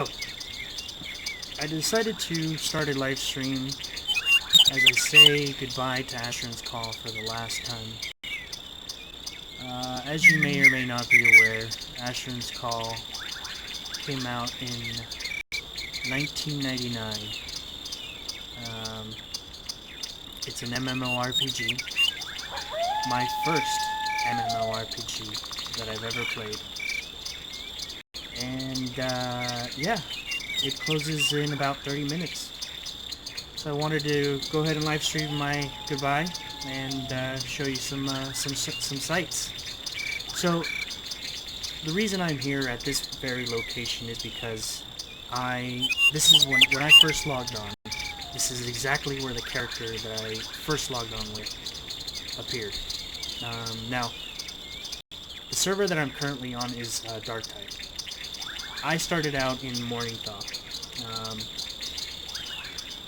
I decided to start a live stream as I say goodbye to Asheron's Call for the last time. As you may or may not be aware, Asheron's Call came out in 1999. It's an MMORPG. My first MMORPG that I've ever played. And, yeah, it closes in about 30 minutes. So I wanted to go ahead and live stream my goodbye and show you some sights. So the reason I'm here at this very location is because this is when I first logged on. This is exactly where the character that I first logged on with appeared. Now, the server that I'm currently on is Darktide. I started out in Morningthaw.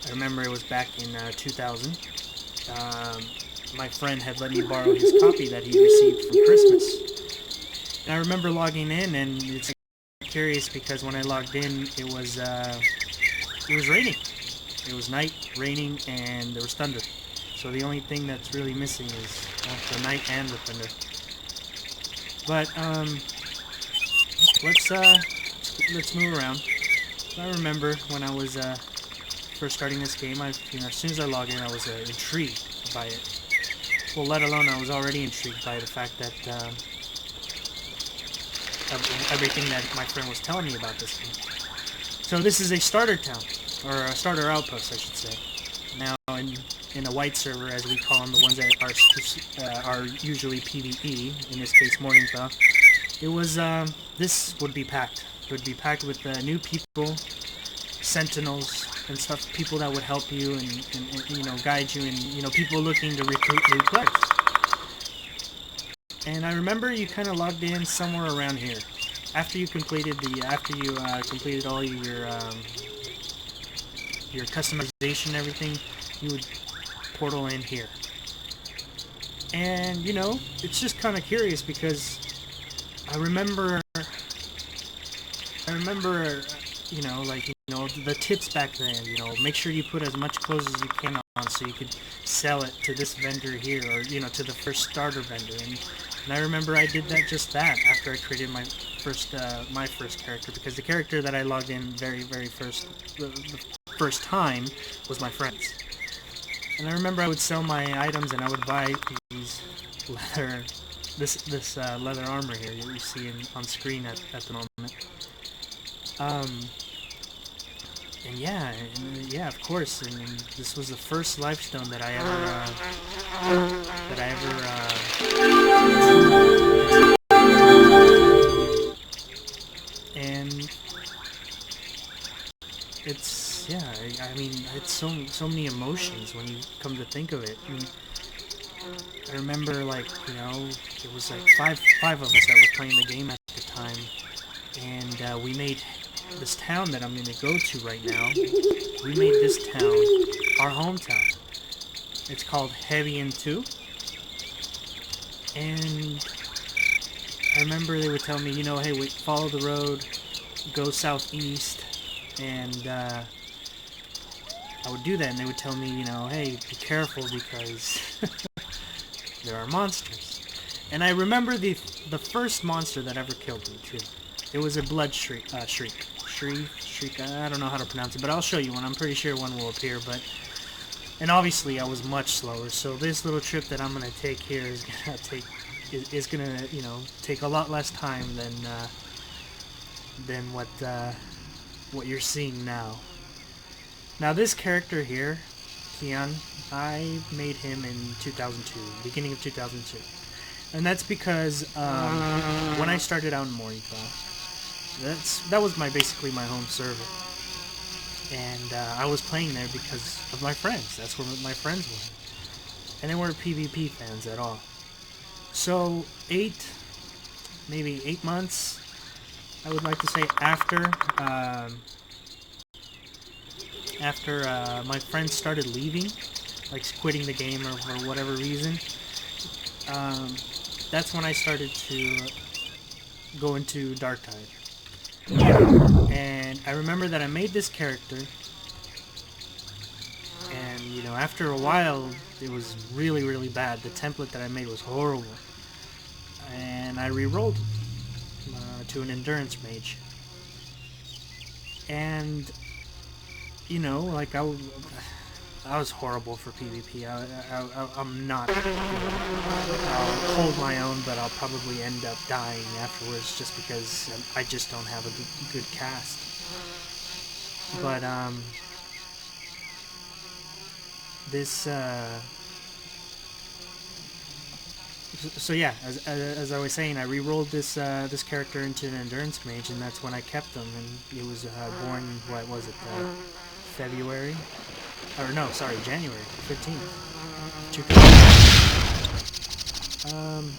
I remember it was back in 2000. My friend had let me borrow his copy that he received for Christmas. And I remember logging in, and it's curious because when I logged in, it was raining. It was night, raining, and there was thunder. So the only thing that's really missing is the night and the thunder. But let's move around. I remember when I was first starting this game, as soon as I logged in, I was intrigued by it. Well, let alone I was already intrigued by the fact that everything that my friend was telling me about this game. So this is a starter town, or a starter outpost, I should say. Now, in a white server, as we call them, the ones that are usually PvE, in this case Morningthaw, it was this would be packed. It would be packed with new people, sentinels and stuff, people that would help you and guide you, and people looking to recruit new players. And I remember you kind of logged in somewhere around here after you completed completed all your customization and everything. You would portal in here, and it's just kind of curious because I remember the tips back then, make sure you put as much clothes as you can on so you could sell it to this vendor here, or, to the first starter vendor. And I remember I did just that after I created my first character, because the character that I logged in the first time was my friend's. And I remember I would sell my items and I would buy these this leather armor here that you see on screen at the moment. And yeah, of course. And this was the first lifestone that I and it's it's so many emotions when you come to think of it. I remember, it was five of us that were playing the game at the time, and we made this town that I'm going to go to right now. We made this town our hometown. It's called Heavian 2. And I remember they would tell me, hey, follow the road, go southeast, and I would do that, and they would tell me, hey, be careful because there are monsters. And I remember the first monster that ever killed me, too. It was a blood shriek, I don't know how to pronounce it, but I'll show you one. I'm pretty sure one will appear, and obviously I was much slower, so this little trip that I'm going to take here is going to take a lot less time than what you're seeing now. Now this character here, Keon, I made him in 2002, beginning of 2002. And that's because when I started out in Morningthaw, that was basically my home server, and I was playing there because of my friends. That's where my friends were, and they weren't PvP fans at all. So maybe 8 months, I would like to say, after my friends started leaving, like quitting the game or for whatever reason, that's when I started to go into Darktide. And I remember that I made this character, and you know, after a while, it was really, really bad. The template that I made was horrible, and I re-rolled to an endurance mage. And you know, like I was horrible for PvP. I'm not. I'll hold my own, but I'll probably end up dying afterwards just because I just don't have a good cast. But this. So yeah, as I was saying, I re-rolled this this character into an endurance mage, and that's when I kept him. And he was born. What was it? February. Or no, sorry, January 15th. 2000.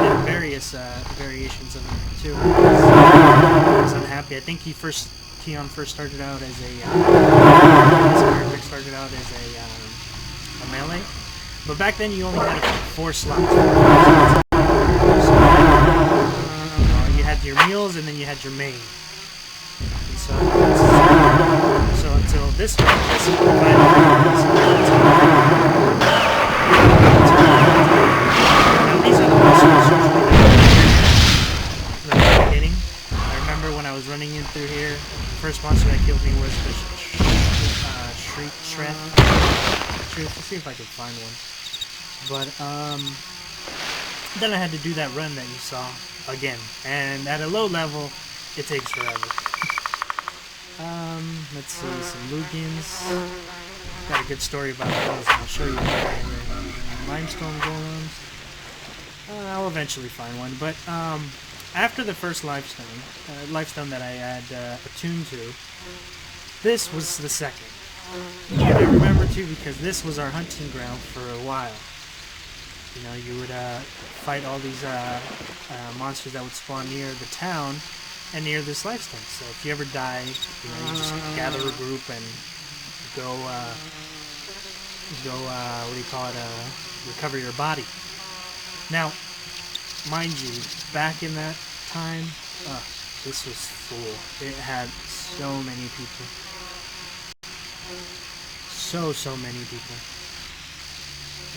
Did various variations of him too. I was unhappy. I think Keon first started out as a this character started out as a melee, but back then you only had 4 slots. You had your meals and then you had your main. And so until this one, now these are the monsters that I'm hitting. I remember when I was running in through here, the first monster that killed me was the Shred. Let's see if I can find one. But then I had to do that run that you saw again, and at a low level, it takes forever. Let's see, some Lugans. Got a good story about those, and I'll show you. Limestone golems. I'll eventually find one, but after the first lifestone that I had attuned to, this was the second. And I remember too because this was our hunting ground for a while. You know, you would fight all these monsters that would spawn near the town and near this lifestone. So if you ever die, you know, you just gather a group and go what do you call it? Recover your body. Now, mind you, back in that time, this was full. It had so many people. So many people.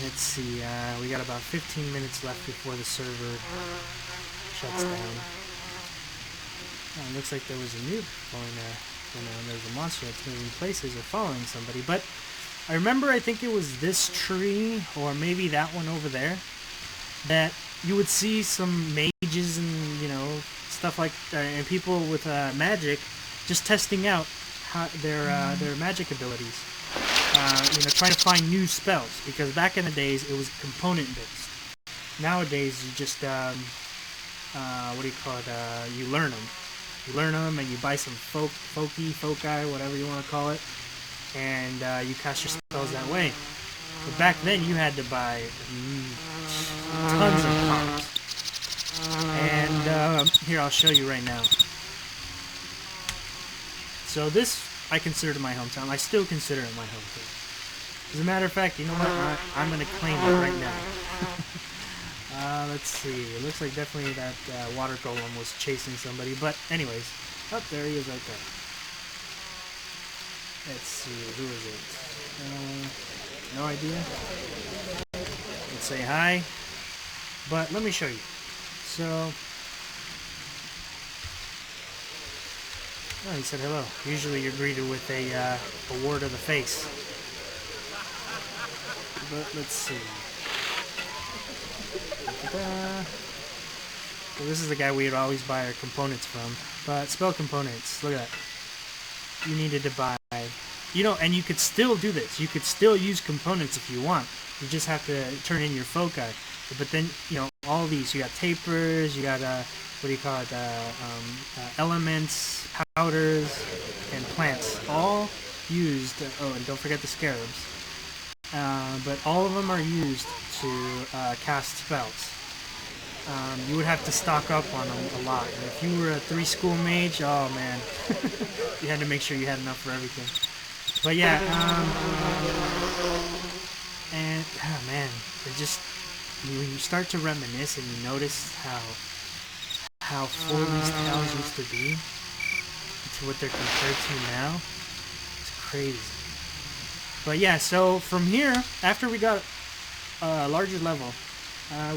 Let's see, we got about 15 minutes left before the server shuts down. It looks like there was a noob going there's a monster that's moving places or following somebody. But I remember, I think it was this tree, or maybe that one over there, that you would see some mages and, you know, stuff like and people with magic just testing out their magic abilities. You know, trying to find new spells, because back in the days it was component based. Nowadays you just what do you call it? You learn them. You learn them and you buy some foci, whatever you want to call it, and you cast your spells that way. But back then you had to buy tons of comps. And here, I'll show you right now. So this I consider my hometown. I still consider it my hometown. As a matter of fact, you know what? I'm going to claim it right now. Let's see. It looks like definitely that water golem was chasing somebody. But anyways, there he is right there. Let's see. Who is it? No idea. Let's say hi. But let me show you. So... oh, he said hello. Usually you're greeted with a word of the face. But let's see. So this is the guy we would always buy our components from. But spell components, look at that. You needed to buy, you know, and you could still do this. You could still use components if you want. You just have to turn in your foci. But then, you know, all these, you got tapers, you got what do you call it, elements, powders, and plants, all used, oh, and don't forget the scarabs, but all of them are used to cast spells. You would have to stock up on them a lot. And if you were a 3-school mage, oh man, you had to make sure you had enough for everything. But yeah, and, oh man, it just, when you start to reminisce and you notice how full these towns used to be to what they're compared to now. It's crazy. But yeah, so from here, after we got a larger level,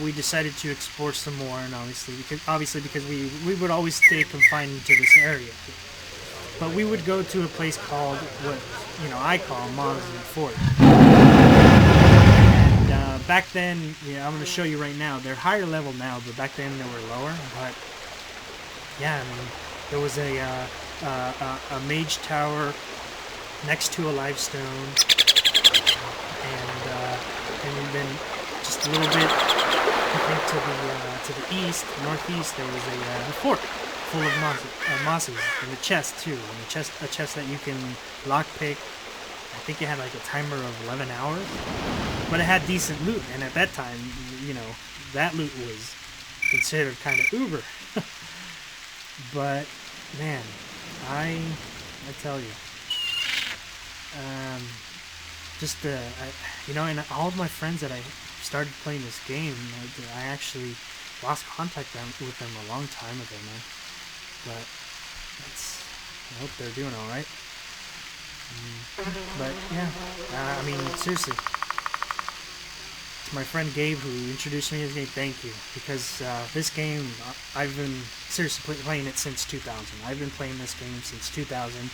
we decided to explore some more, and obviously because we would always stay confined to this area. But we would go to a place called what I call Mosley Fort. And back then, I'm going to show you right now. They're higher level now, but back then they were lower. But yeah, I mean, there was a mage tower next to a limestone, and then just a little bit, I think, to the east, northeast, there was a fort full of mosses, and a chest too, and a chest that you can lockpick. I think it had like a timer of 11 hours, but it had decent loot, and at that time, that loot was considered kind of uber. But man, I tell you, and all of my friends that I started playing this game, I actually lost contact with them a long time ago, man. But I hope they're doing all right. But yeah, I mean, seriously, it's my friend Gabe who introduced me to this game. Thank you, because this game, I've been seriously playing it since 2000. I've been playing this game since 2000.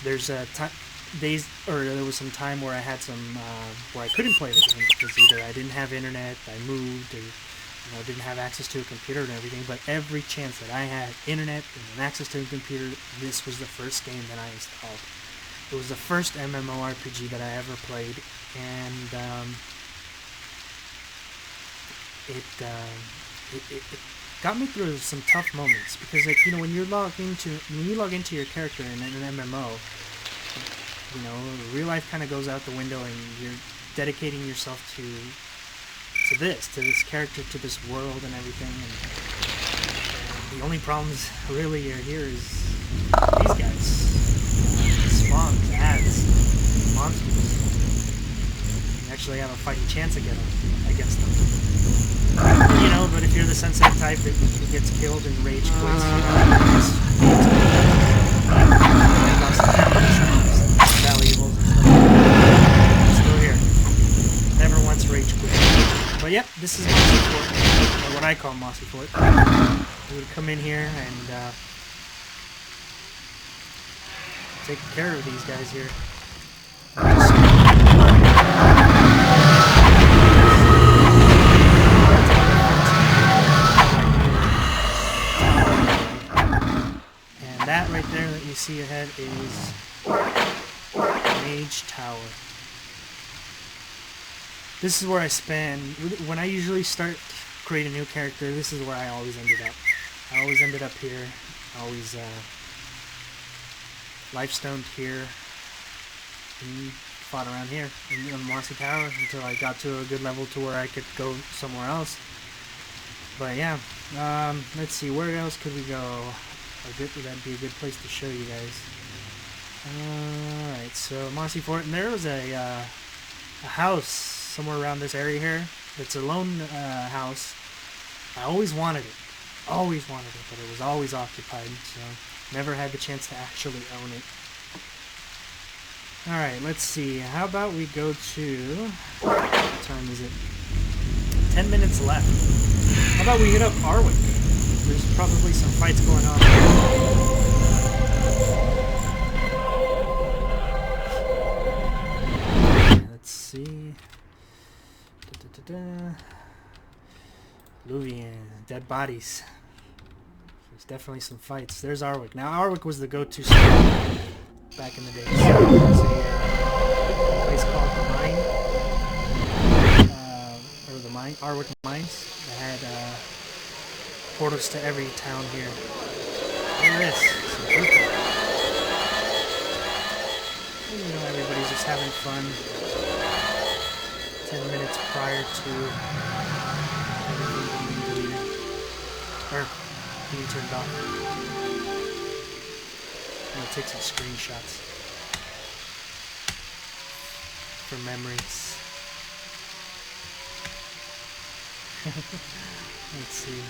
There's there was some time where I had where I couldn't play the game because either I didn't have internet, I moved, or didn't have access to a computer and everything. But every chance that I had internet and access to a computer, this was the first game that I installed. It was the first MMORPG that I ever played, and it got me through some tough moments because, when you log into your character in an MMO, real life kind of goes out the window, and you're dedicating yourself to this character, to this world and everything. And the only problems really are here is these guys, spawns, ads, monsters. You actually have a fighting chance against them. But if you're the sensitive type that gets killed and rage quits, valuables and stuff. Still here. Never once rage quit. But yep, this is Mossy Fort, or what I call Mossy Fort. We would come in here and take care of these guys here. And that right there that you see ahead is Mage Tower. This is where I spend, when I usually start creating a new character, this is where I always ended up. I always ended up here, always lifestoned here, and fought around here in the Mossy Tower until I got to a good level to where I could go somewhere else. But yeah, let's see, where else could we go? That'd be a good place to show you guys. Alright, so Mossy Fort, and there was a house somewhere around this area here. It's a lone house. I always wanted it, but it was always occupied, so never had the chance to actually own it. Alright, let's see, how about we go to, what time is it? 10 minutes left. How about we hit up Arwick? There's probably some fights going on. Let's see. Luvian, dead bodies. There's definitely some fights. There's Arwick. Now, Arwick was the go-to spot back in the day. There's a place called the Mine, or the Mine, Arwick Mines. They had portals to every town here. Look at this. Some people. Everybody's just having fun. 10 minutes prior to everything being turned off. I'm gonna take some screenshots for memories. Let's see.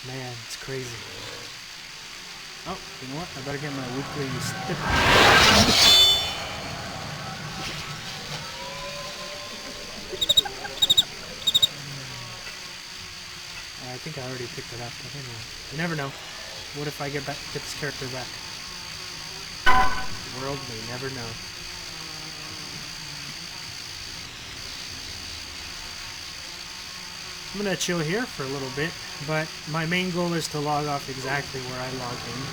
Man, it's crazy. Oh, you know what? I better get my weekly stip. I think I already picked it up, but anyway. You never know. What if I get this character back? The world may never know. I'm gonna chill here for a little bit, but my main goal is to log off exactly where I logged in.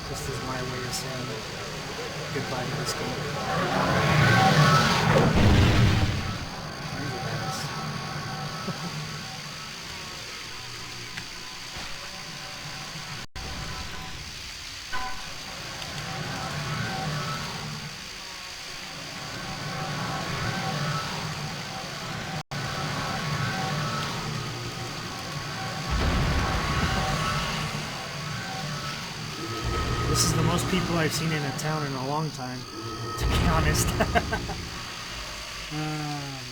Just as my way of saying goodbye to this game. This is the most people I've seen in a town in a long time, to be honest. Oh,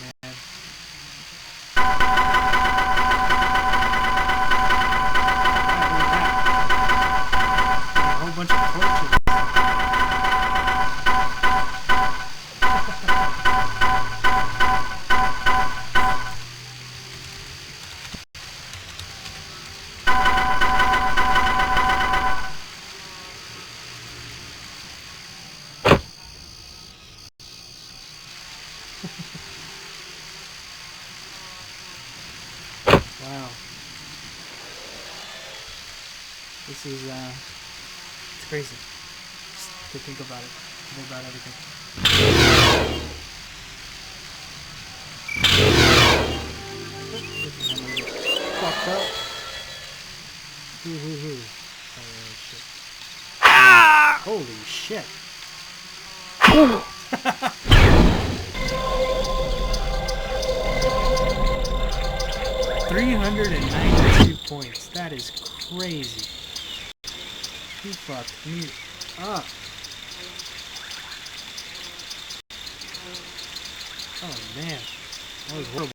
man. A whole bunch of torches. Wow. This is, it's crazy. Just to think about it. Think about everything. This is gonna get fucked up. Hoo. Oh, shit. Ah! Holy shit. 392 points. That is crazy. He fucked me up. Oh man, that was horrible.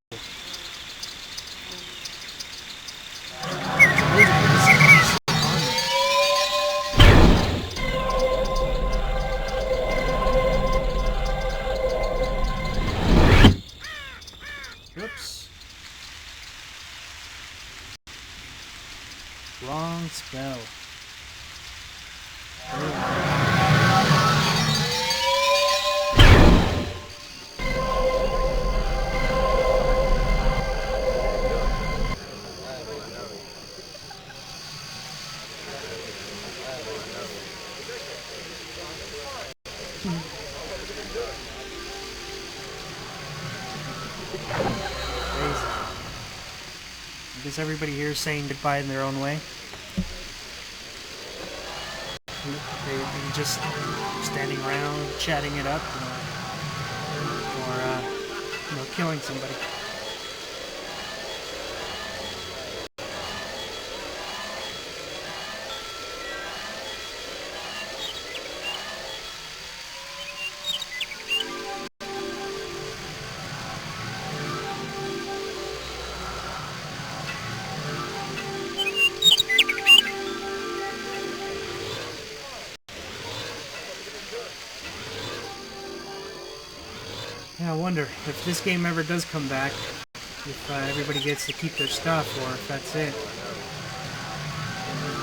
Whoops. Wrong spell. I guess everybody here is saying goodbye in their own way. They just standing around, chatting it up, or killing somebody. Yeah, I wonder if this game ever does come back, if everybody gets to keep their stuff, or if that's it.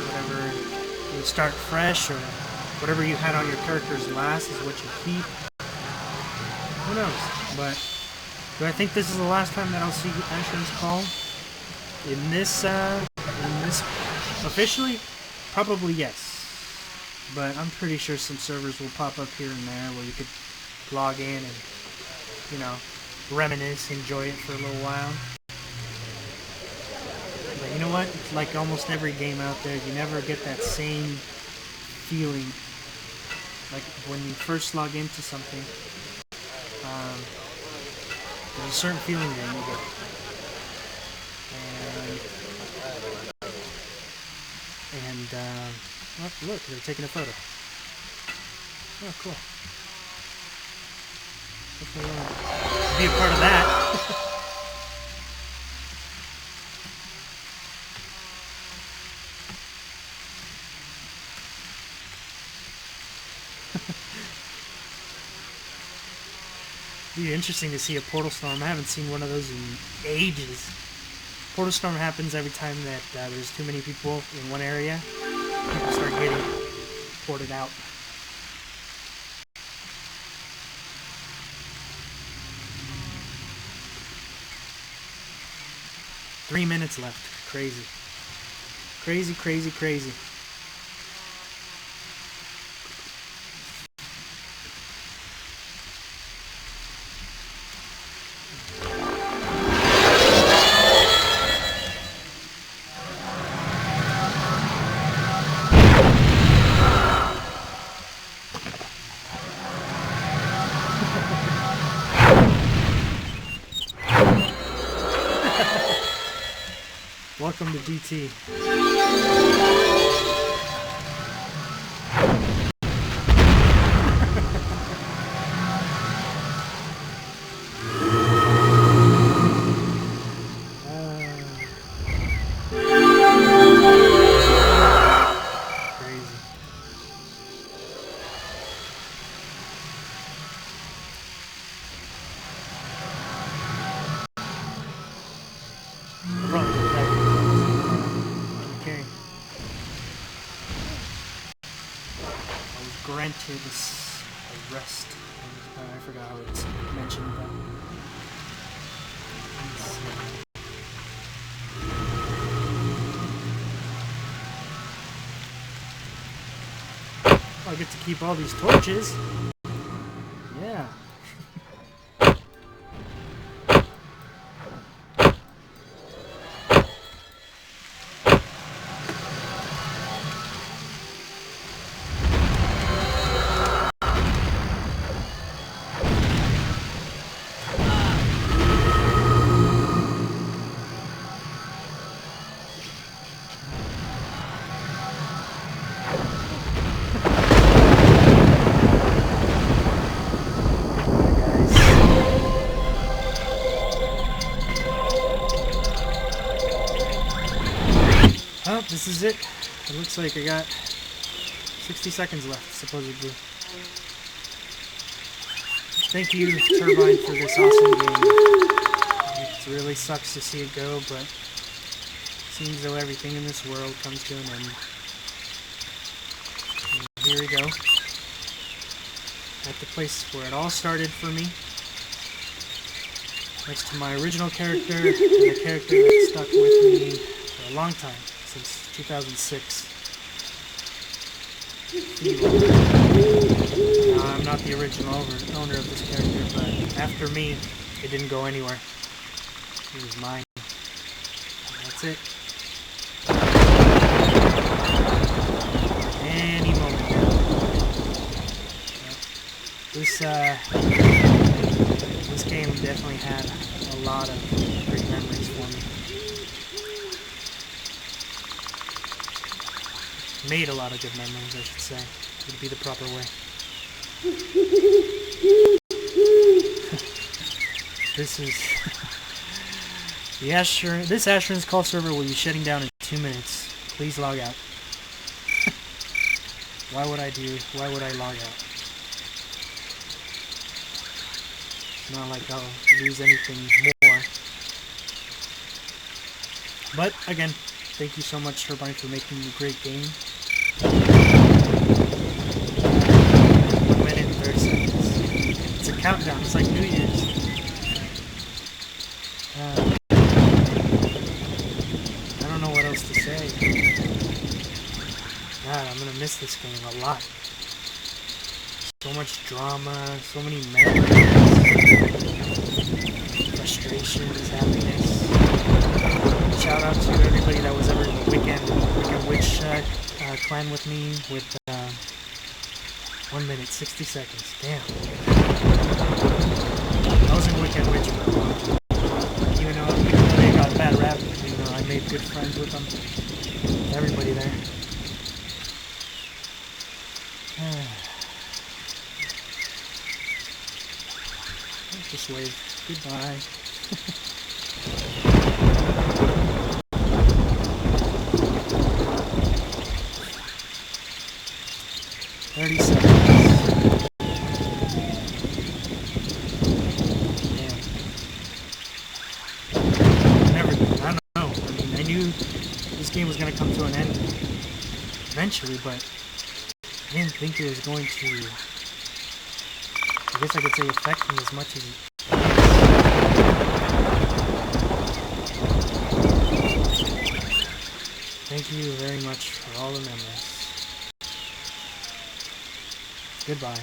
Whatever, you start fresh, or whatever you had on your characters last is what you keep. Who knows? But do I think this is the last time that I'll see Asheron's Call? In this officially? Probably yes. But I'm pretty sure some servers will pop up here and there where you could log in and reminisce, enjoy it for a little while. But you know what? It's like almost every game out there, you never get that same feeling. Like when you first log into something, there's a certain feeling that you get. And, oh, look, they're taking a photo. Oh, cool. Definitely want to be a part of that. It'd be interesting to see a portal storm. I haven't seen one of those in ages. Portal storm happens every time that there's too many people in one area. People start getting ported out. Three minutes left. Crazy. Crazy, crazy, crazy. Welcome to DT. Crazy. Granted this arrest. I forgot how it's mentioned, but I get to keep all these torches. Yeah. Oh, this is it. It looks like I got 60 seconds left, supposedly. Thank you, Turbine, for this awesome game. It really sucks to see it go, but it seems though everything in this world comes to an end. And here we go. At the place where it all started for me. Next to my original character, and the character that stuck with me for a long time. Since 2006. I'm not the original owner of this character, but after me, it didn't go anywhere. It was mine. That's it. Any moment now. This game definitely had a lot of great memories for me. Made a lot of good memories, I should say. Would be the proper way. This is the Asheron. This Asheron's call server will be shutting down in 2 minutes. Please log out. Why would I log out? It's not like I'll lose anything more. But again, thank you so much, Turbine, for making a great game. 1 minute and 30 seconds. It's a countdown. It's like New Year's. I don't know what else to say. God, I'm gonna miss this game a lot. So much drama, so many memories, frustrations, happiness. Shout out to everybody that was ever in the Wicked Witch clan with me with 1 minute, 60 seconds. Damn. I was in Wicked Witch for a while. Even though they got bad rap, I made good friends with them. Everybody there. Just wave. Goodbye. 30 seconds. I don't know. I mean, I knew this game was going to come to an end eventually, but I didn't think it was going to, I guess I could say, affect me as much as it. Thank you very much for all the memories. Goodbye.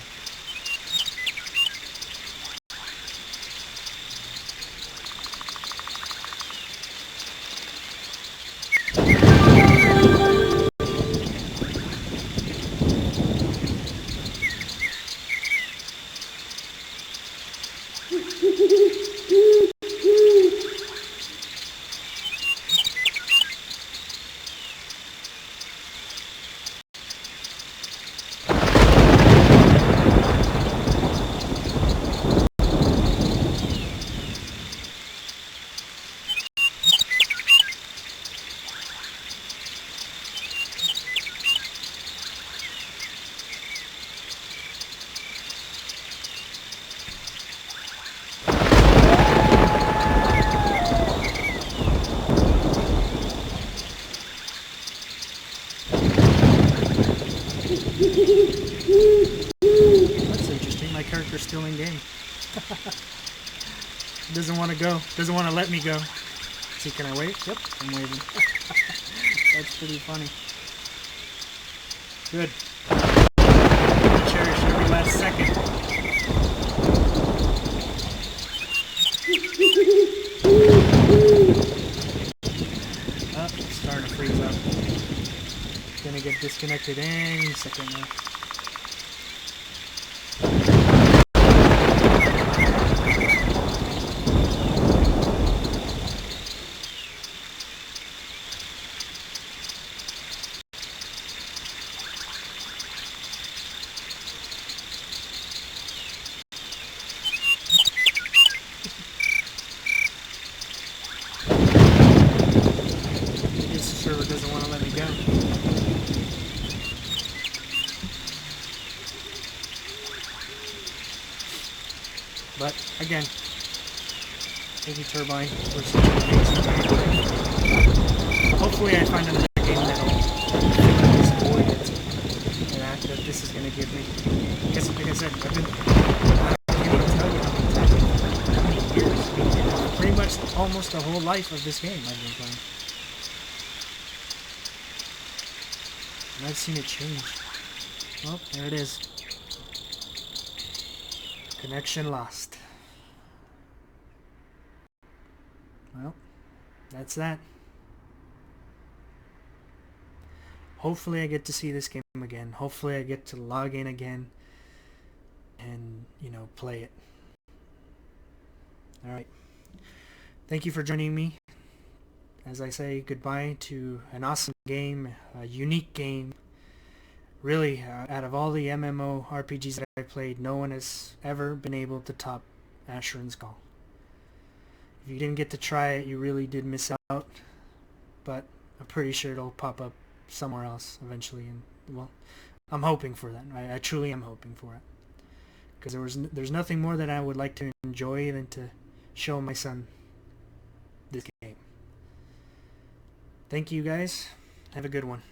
That's interesting. My character's still in game. Doesn't want to go. Doesn't want to let me go. See, can I wave? Yep, I'm waving. That's pretty funny. Good. Cherish every last second. Oh, starting to freeze up. Gonna get disconnected any second now. This server doesn't want to let me go. But again, thank you, Turbine, for such an amazing game. Hopefully I find another game that'll fill this void that this is going to give me. Because, like I said, I can't even tell you how many years. I mean, pretty much almost the whole life of this game I've been playing. And I've seen it change. Well, there it is. Connection lost. Well, that's that. Hopefully I get to see this game again. Hopefully I get to log in again and, you know, play it. Alright. Thank you for joining me. As I say goodbye to an awesome game, a unique game. Really, out of all the MMORPGs that I played, no one has ever been able to top Asheron's Call. If you didn't get to try it, you really did miss out. But I'm pretty sure it'll pop up somewhere else eventually. And well, I'm hoping for that. I truly am hoping for it. Because there's nothing more that I would like to enjoy than to show my son this game. Thank you guys. Have a good one.